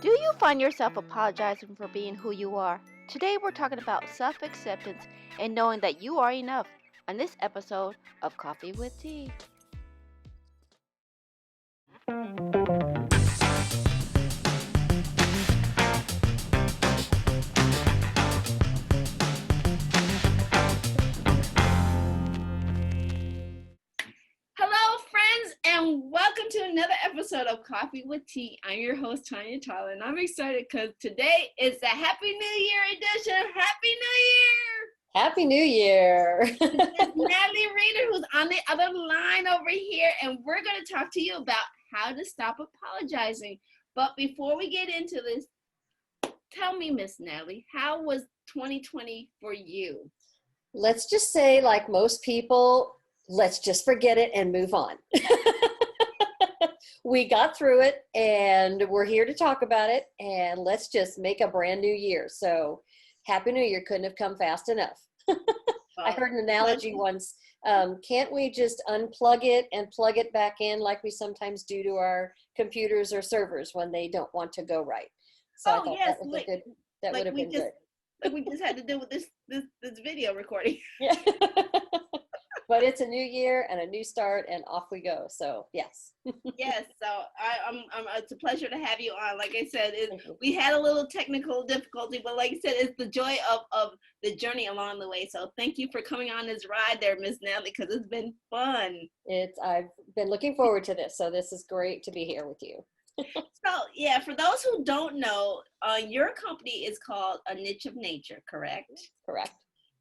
Do you find yourself apologizing for being who you are? Today we're talking about self acceptance and knowing that you are enough on this episode of Coffee with Tea. Hello, friends, and welcome to another episode of Coffee with Tea. I'm your host, Tanya Tyler, and I'm excited because today is the Happy New Year edition. Happy New Year! Happy New Year! It's Natalie Reader who's on the other line over here, and we're going to talk to you about how to stop apologizing. But before we get into this, tell me, Miss Natalie, how was 2020 for you? Let's just say, like most people, let's just forget it and move on. We got through it, and we're here to talk about it, and let's just make a brand new year. So, Happy New Year couldn't have come fast enough. I heard an analogy once. Can't we just unplug it and plug it back in like we sometimes do to our computers or servers when they don't want to go right? So I thought yes, that would have been good. Like we just had to do with this video recording. Yeah. But it's a new year and a new start, and off we go. So yes. Yes. So I'm it's a pleasure to have you on. Like I said, we had a little technical difficulty, but like I said, it's the joy of the journey along the way. So thank you for coming on this ride there, Miss Natalie, because it's been fun. I've been looking forward to this. So this is great to be here with you. So yeah, for those who don't know, your company is called A Niche of Nature, correct? Correct.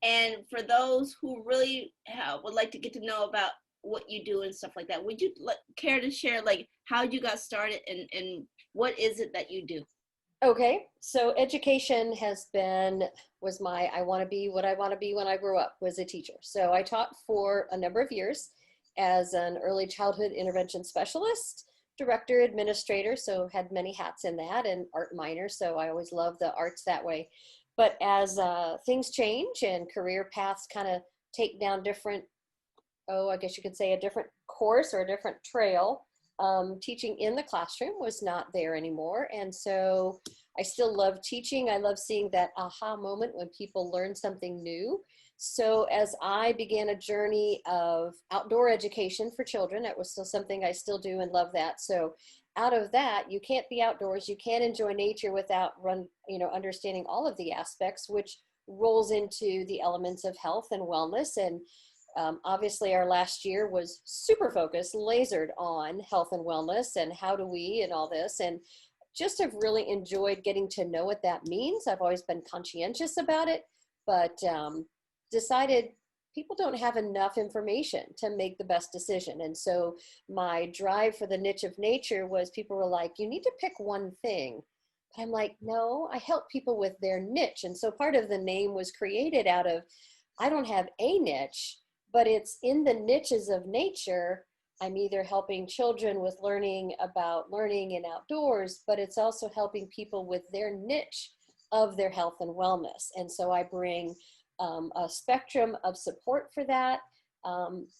And for those who really would like to get to know about what you do and stuff like that, would you care to share like how you got started and what is it that you do? Okay, so education was my I want to be what I want to be when I grow up, was a teacher. So I taught for a number of years as an early childhood intervention specialist, director, administrator, so had many hats in that, and art minor, so I always loved the arts that way. But as things change and career paths kind of take down different, I guess you could say a different course or a different trail, teaching in the classroom was not there anymore. And so I still love teaching. I love seeing that aha moment when people learn something new. So as I began a journey of outdoor education for children, that was still something I still do and love that. So out of that, you can't be outdoors, you can't enjoy nature without understanding all of the aspects, which rolls into the elements of health and wellness. And obviously our last year was super focused, lasered on health and wellness and how do we and all this, and just have really enjoyed getting to know what that means. I've always been conscientious about it, but decided people don't have enough information to make the best decision. And so my drive for the niche of nature was, people were like, you need to pick one thing. But I'm like, no, I help people with their niche. And so part of the name was created out of, I don't have a niche, but it's in the niches of nature. I'm either helping children with learning about learning and outdoors, but it's also helping people with their niche of their health and wellness. And so I bring a spectrum of support for that.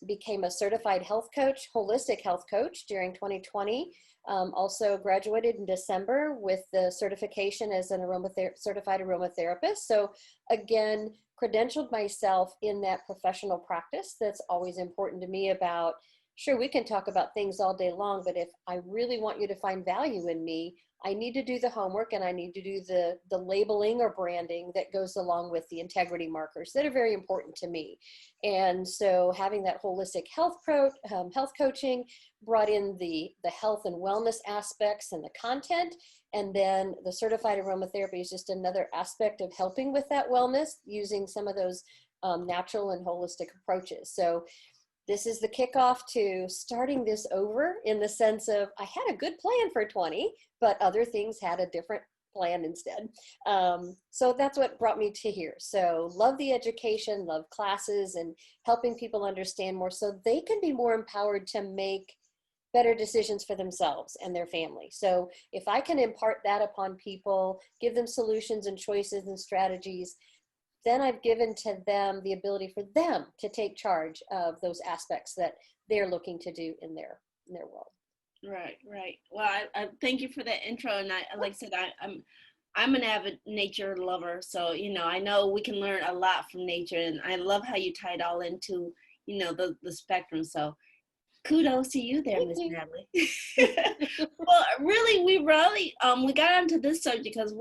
Became a certified health coach, holistic health coach during 2020. Also graduated in December with the certification as an certified aromatherapist. So again, credentialed myself in that professional practice. That's always important to me. About, sure, we can talk about things all day long, but if I really want you to find value in me, I need to do the homework, and I need to do the labeling or branding that goes along with the integrity markers that are very important to me. And so having that holistic health coaching brought in the health and wellness aspects and the content, and then the certified aromatherapy is just another aspect of helping with that wellness using some of those natural and holistic approaches. So this is the kickoff to starting this over, in the sense of, I had a good plan for 20, but other things had a different plan instead. So that's what brought me to here. So love the education, love classes, and helping people understand more so they can be more empowered to make better decisions for themselves and their family. So if I can impart that upon people, give them solutions and choices and strategies, then I've given to them the ability for them to take charge of those aspects that they're looking to do in their world. Right, right. Well, I thank you for that intro, and I, like I said, I'm an avid nature lover, so I know we can learn a lot from nature, and I love how you tie it all into the spectrum. So kudos to you there, Thank Miss you. Natalie. Well, really, we got onto this subject because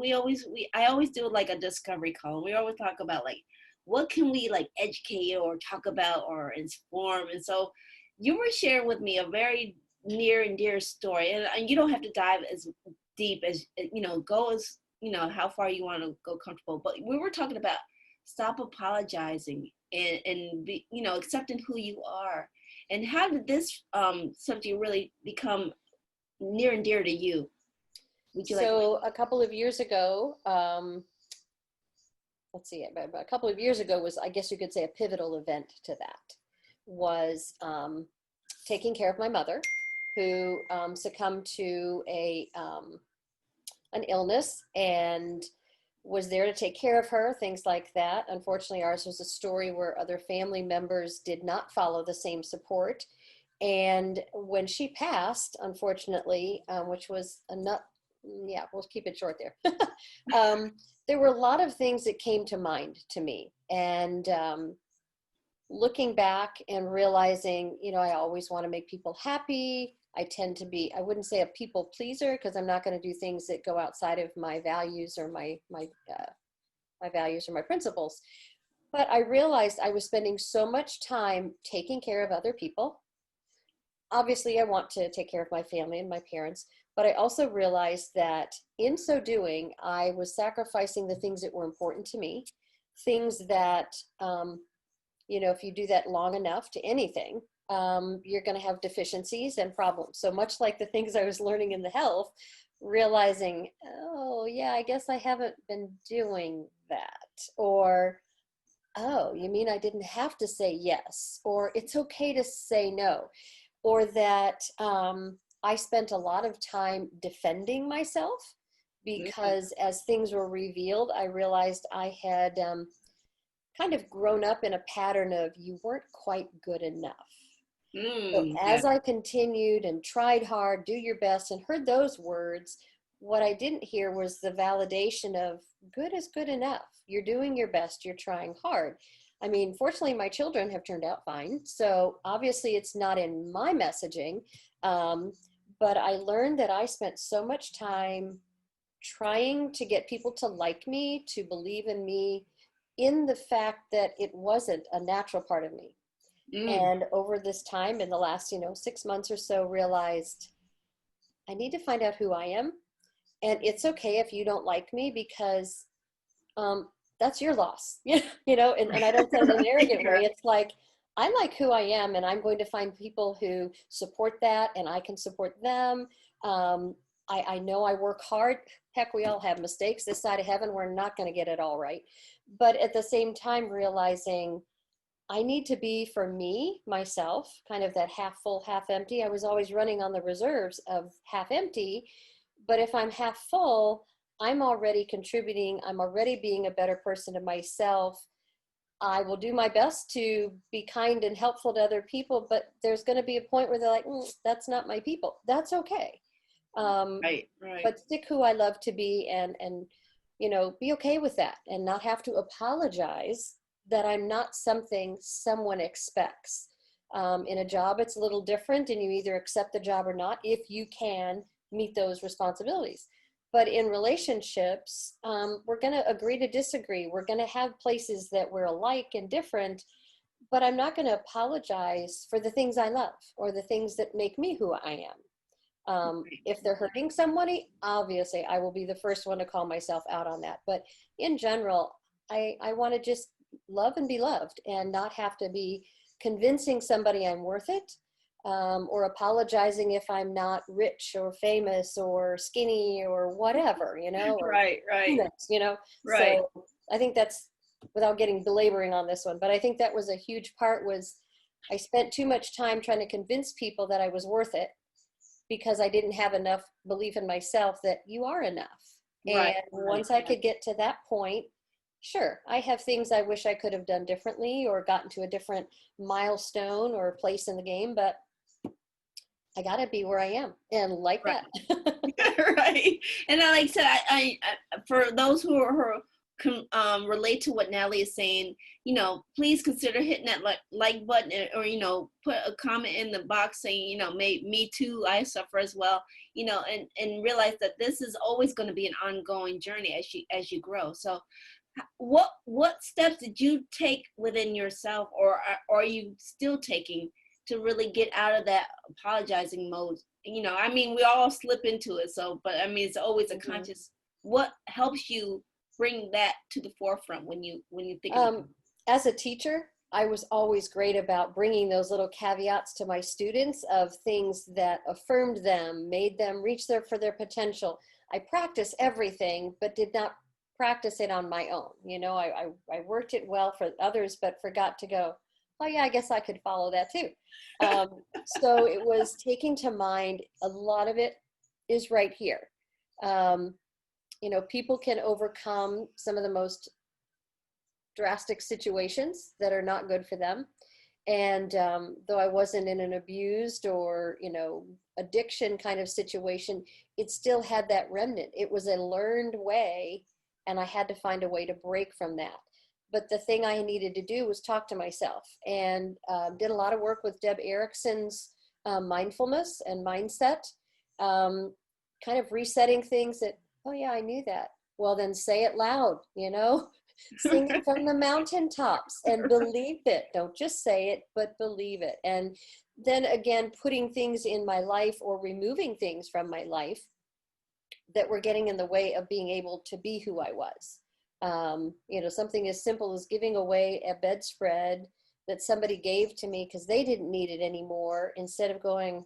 I always do like a discovery call. We always talk about like what can we like educate or talk about or inform, and so you were sharing with me a very near and dear story, and you don't have to dive as deep as go as how far you want to go comfortable. But we were talking about stop apologizing and be, accepting who you are. And how did this subject really become near and dear to you? Would you like to? So a couple of years ago, let's see, about a couple of years ago was, I guess you could say, a pivotal event to that was taking care of my mother, who succumbed to an illness and was there to take care of her, things like that. Unfortunately, ours was a story where other family members did not follow the same support. And when she passed, unfortunately, which was a nut, yeah, we'll keep it short there. There were a lot of things that came to mind to me. And looking back and realizing, I always want to make people happy. I tend to be, I wouldn't say a people pleaser because I'm not going to do things that go outside of my values or my values or my principles. But I realized I was spending so much time taking care of other people. Obviously, I want to take care of my family and my parents, but I also realized that in so doing, I was sacrificing the things that were important to me, things that if you do that long enough to anything, you're going to have deficiencies and problems. So much like the things I was learning in the health, realizing, oh, yeah, I guess I haven't been doing that. Or, oh, you mean I didn't have to say yes? Or it's okay to say no. Or that I spent a lot of time defending myself because as things were revealed, I realized I had kind of grown up in a pattern of you weren't quite good enough. So Yeah. as I continued and tried hard, do your best, and heard those words, what I didn't hear was the validation of good is good enough. You're doing your best. You're trying hard. I mean, fortunately, my children have turned out fine. So obviously, it's not in my messaging. But I learned that I spent so much time trying to get people to like me, to believe in me, in the fact that it wasn't a natural part of me. Mm. And over this time, in the last 6 months or so, realized I need to find out who I am, and it's okay if you don't like me because um, that's your loss. And I don't say it in an Right, arrogant way. right. It's like I like who I am, and I'm going to find people who support that, and I can support them. um, I know I work hard. Heck, we all have mistakes. This side of heaven, we're not going to get it all right. But at the same time, realizing I need to be, for me, myself, kind of that half full, half empty. I was always running on the reserves of half empty. But if I'm half full, I'm already contributing. I'm already being a better person to myself. I will do my best to be kind and helpful to other people, but there's going to be a point where they're like, that's not my people. That's okay. Um, Right, right. but stick who I love to be, and be okay with that and not have to apologize that I'm not something someone expects. In a job, it's a little different, and you either accept the job or not if you can meet those responsibilities. But in relationships, we're going to agree to disagree. We're going to have places that we're alike and different, but I'm not going to apologize for the things I love or the things that make me who I am. If they're hurting somebody, obviously I will be the first one to call myself out on that. But in general, I want to just love and be loved and not have to be convincing somebody I'm worth it, or apologizing if I'm not rich or famous or skinny or whatever, or Right, right, peanuts. right. So I think that's, without getting belaboring on this one, but I think that was a huge part, was I spent too much time trying to convince people that I was worth it because I didn't have enough belief in myself that you are enough. And Right, right. once I could get to that point, sure, I have things I wish I could have done differently or gotten to a different milestone or place in the game, but I gotta be where I am and like Right. that. Right. And I like I said, for those who relate to what Natalie is saying, please consider hitting that like button, or put a comment in the box saying, me too, I suffer as well, and realize that this is always going to be an ongoing journey as you grow. So what steps did you take within yourself, or are you still taking, to really get out of that apologizing mode? I mean, we all slip into it. So, but I mean, it's always a conscious. What helps you bring that to the forefront when you think about it? As a teacher, I was always great about bringing those little caveats to my students of things that affirmed them, made them reach for their potential. I practiced everything, but did not practice it on my own. I worked it well for others, but forgot to go, oh yeah, I guess I could follow that too. So it was taking to mind, a lot of it is right here. People can overcome some of the most drastic situations that are not good for them. And though I wasn't in an abused or, addiction kind of situation, it still had that remnant. It was a learned way, and I had to find a way to break from that. But the thing I needed to do was talk to myself, and did a lot of work with Deb Erickson's mindfulness and mindset, kind of resetting things that, oh yeah, I knew that. Well, then say it loud, sing it from the mountaintops and believe it. Don't just say it, but believe it. And then again, putting things in my life or removing things from my life that were getting in the way of being able to be who I was. Something as simple as giving away a bedspread that somebody gave to me because they didn't need it anymore, instead of going,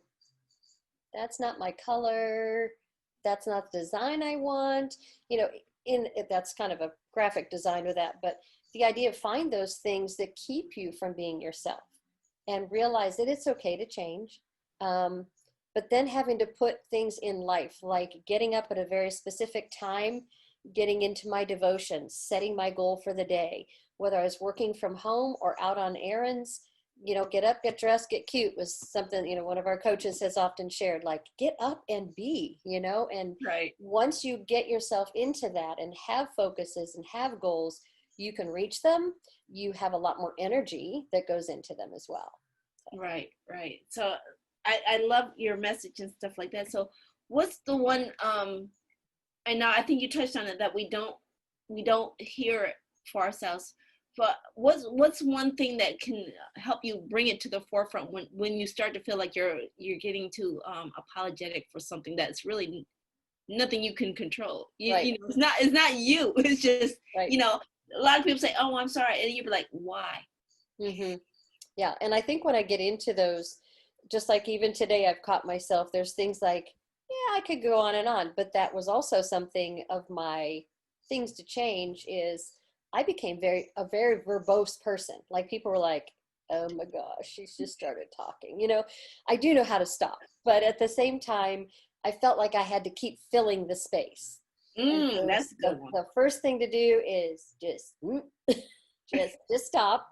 that's not my color, that's not the design I want. That's kind of a graphic design with that, but the idea of find those things that keep you from being yourself and realize that it's okay to change. But then having to put things in life, like getting up at a very specific time, getting into my devotions, setting my goal for the day, whether I was working from home or out on errands, get up, get dressed, get cute was something, one of our coaches has often shared, like, get up and be, and Right. Once you get yourself into that and have focuses and have goals, you can reach them. You have a lot more energy that goes into them as well. Right. So I love your message and stuff like that. So what's the one, I think you touched on it, that we don't hear it for ourselves, but what's one thing that can help you bring it to the forefront when you start to feel like you're getting too apologetic for something that's really nothing you can control? Right. It's not you. It's just, Right. A lot of people say, oh, I'm sorry, and you'd be like, why? Mm-hmm. Yeah, and I think when I get into those, just like even today, I've caught myself, there's things like, yeah, I could go on and on, but that was also something of my things to change. Is I became a very verbose person. Like, people were like, oh my gosh, she's just started talking. I do know how to stop, but at the same time, I felt like I had to keep filling the space. And so That's a good one. the first thing to do is just just stop.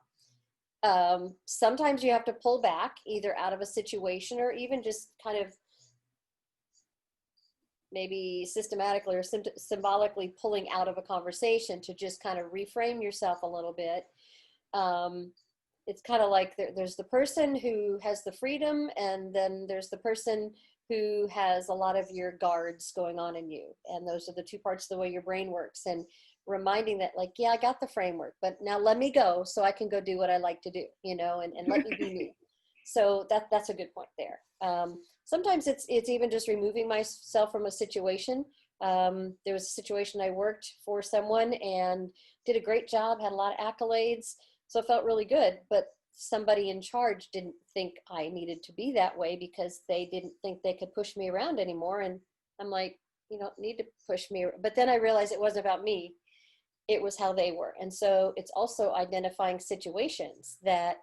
Sometimes you have to pull back, either out of a situation or even just kind of maybe systematically or symbolically pulling out of a conversation to just kind of reframe yourself a little bit. It's kind of like there's the person who has the freedom, and then there's the person who has a lot of your guards going on in you. And those are the two parts of the way your brain works. And reminding that, like, yeah, I got the framework, but now let me go so I can go do what I like to do, and let me be me. So that's a good point there. Sometimes it's even just removing myself from a situation. There was a situation I worked for someone and did a great job, had a lot of accolades, so it felt really good, but somebody in charge didn't think I needed to be that way because they didn't think they could push me around anymore. And I'm like, you don't need to push me. But then I realized it wasn't about me. It was how they were. And so it's also identifying situations that,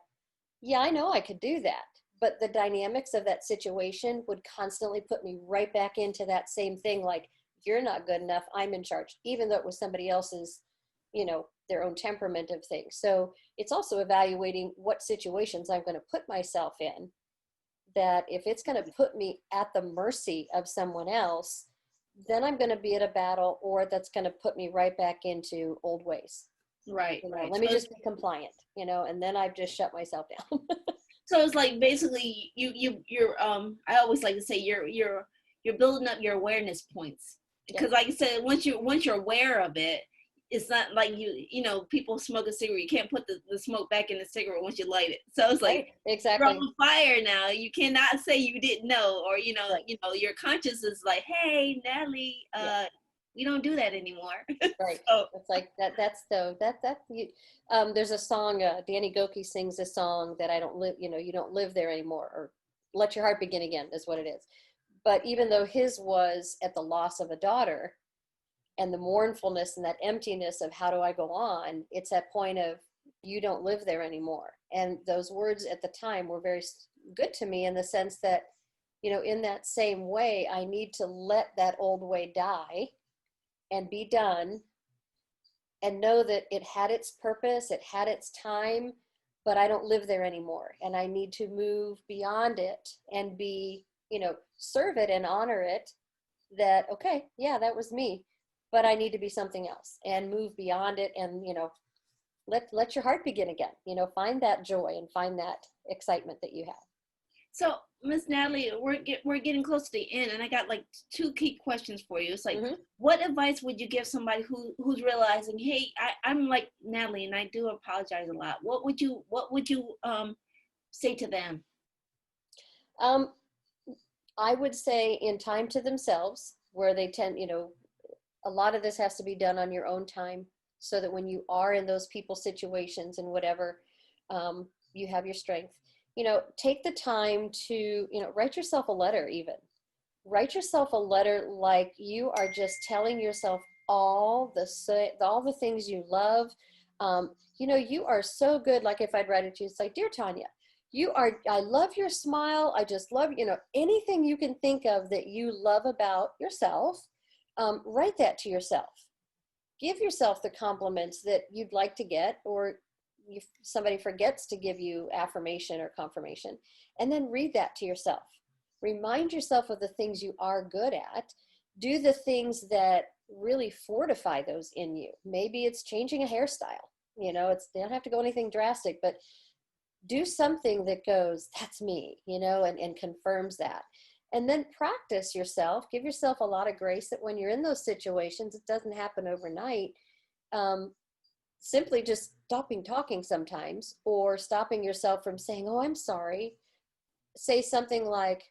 yeah, I know I could do that, but the dynamics of that situation would constantly put me right back into that same thing. Like, you're not good enough, I'm in charge, even though it was somebody else's, their own temperament of things. So it's also evaluating what situations I'm going to put myself in that if it's going to put me at the mercy of someone else, then I'm going to be at a battle, or that's going to put me right back into old ways. Right, You know, right. let me just be compliant, you know, and then I've just shut myself down. So it's like basically you're I always like to say you're building up your awareness points, because Yes. like I said, once you're aware of it, it's not like you know, people smoke a cigarette, you can't put the smoke back in the cigarette once you light it. So it's like Right. you're Exactly. on fire now. You cannot say you didn't know, or Right. you know your conscience is like, hey Natalie, Yeah. we don't do that anymore. Right. So It's like that. That's the that you. There's a song. Danny Goki sings a song that I don't live. You know, you don't live there anymore, or let your heart begin again is what it is. But even though his was at the loss of a daughter, and the mournfulness and that emptiness of how do I go on, it's that point of you don't live there anymore. And those words at the time were very good to me in the sense that, you know, in that same way, I need to let that old way die and be done, and know that it had its purpose, it had its time, but I don't live there anymore. And I need to move beyond it and be, you know, serve it and honor it, that, okay, yeah, that was me, but I need to be something else and move beyond it. And, you know, let your heart begin again, you know, find that joy and find that excitement that you have. So, Miss Natalie, we're getting close to the end, and I got like two key questions for you. It's like, Mm-hmm. what advice would you give somebody who's realizing, hey, I'm like Natalie, and I do apologize a lot. What would you say to them? Um, I would say in time to themselves, where they tend, you know, a lot of this has to be done on your own time, so that when you are in those people situations and whatever, you have your strength. You know, take the time to, you know, write yourself a letter. Even write yourself a letter like you are just telling yourself all the things you love. You know, you are so good. Like if I'd write it to you, it's like, dear Tanya, I love your smile. I just love, you know, anything you can think of that you love about yourself. Write that to yourself. Give yourself the compliments that you'd like to get, or if somebody forgets to give you affirmation or confirmation, and then read that to yourself. Remind yourself of the things you are good at. Do the things that really fortify those in you. Maybe it's changing a hairstyle. You know, they don't have to go anything drastic, but do something that goes, that's me, you know, and confirms that. And then practice yourself. Give yourself a lot of grace that when you're in those situations, it doesn't happen overnight. Simply just stopping talking sometimes, or stopping yourself from saying, oh, I'm sorry. Say something like,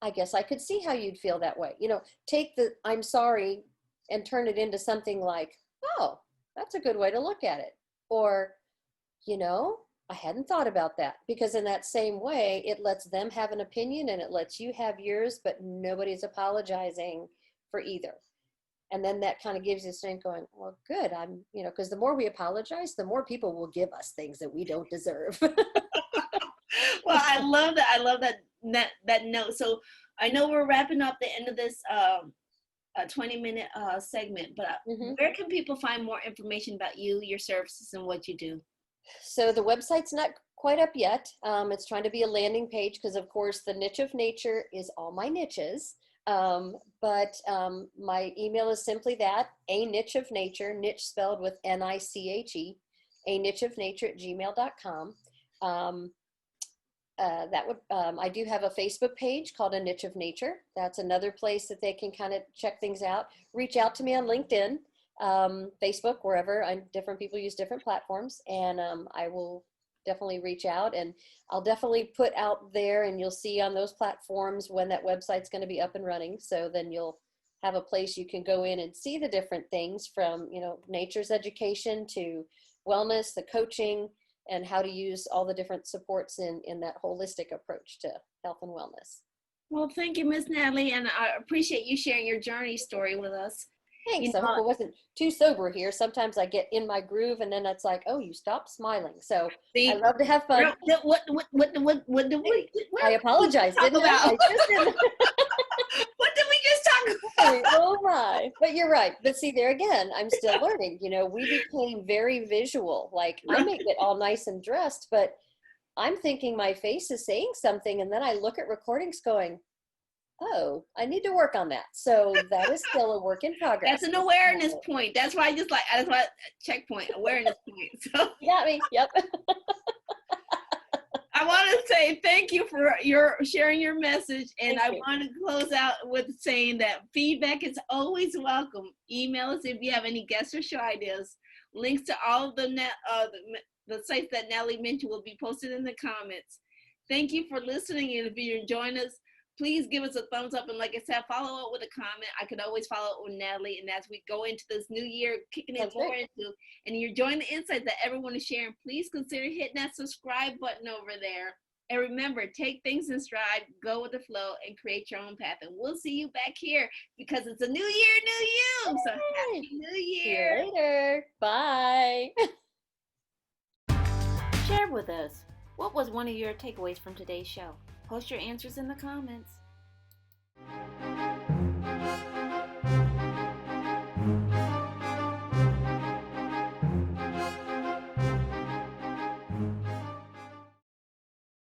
I guess I could see how you'd feel that way. You know, take the I'm sorry and turn it into something like, oh, that's a good way to look at it. Or, you know, I hadn't thought about that. Because in that same way, it lets them have an opinion and it lets you have yours, but nobody's apologizing for either. And then that kind of gives you strength going, well, good. You know, because the more we apologize, the more people will give us things that we don't deserve. Well, I love that. I love that note. So I know we're wrapping up the end of this a 20-minute segment, but Mm-hmm. where can people find more information about you, your services, and what you do? So the website's not quite up yet. It's trying to be a landing page because, of course, the niche of nature is all my niches. But my email is simply that, a niche of nature, niche spelled with Niche, a niche of nature @gmail.com. I do have a Facebook page called A Niche of Nature. That's another place that they can kind of check things out. Reach out to me on LinkedIn, Facebook, wherever. Different people use different platforms, and I will definitely reach out, and I'll definitely put out there, and you'll see on those platforms when that website's going to be up and running. So then you'll have a place you can go in and see the different things from, you know, nature's education to wellness, the coaching, and how to use all the different supports in that holistic approach to health and wellness. Well, thank you, Miss Natalie, and I appreciate you sharing your journey story with us. Thanks. You I hope know, it wasn't too sober here. Sometimes I get in my groove and then it's like, oh, you stopped smiling. So I see, love to have fun. what did we? I apologize, talk didn't about? I? I just didn't. What did we just talk about? Oh my. But you're right. But see, there again, I'm still learning. You know, we became very visual. Like I may get all nice and dressed, but I'm thinking my face is saying something, and then I look at recordings going, oh, I need to work on that. So that is still a work in progress. That's an awareness point. That's why that's why checkpoint, awareness point. So you got me. Yep. I want to say thank you for your sharing your message, and I want to close out with saying that feedback is always welcome. Email us if you have any guest or show ideas. Links to all of the sites that Natalie mentioned will be posted in the comments. Thank you for listening, and if you're enjoying us, please give us a thumbs up. And like I said, follow up with a comment. I could always follow up with Natalie. And as we go into this new year, kicking it more into, and you're enjoying the insights that everyone is sharing, please consider hitting that subscribe button over there. And remember, take things in stride, go with the flow, and create your own path. And we'll see you back here because it's a new year, new you. So happy New Year. See you later. Bye. Share with us. What was one of your takeaways from today's show? Post your answers in the comments.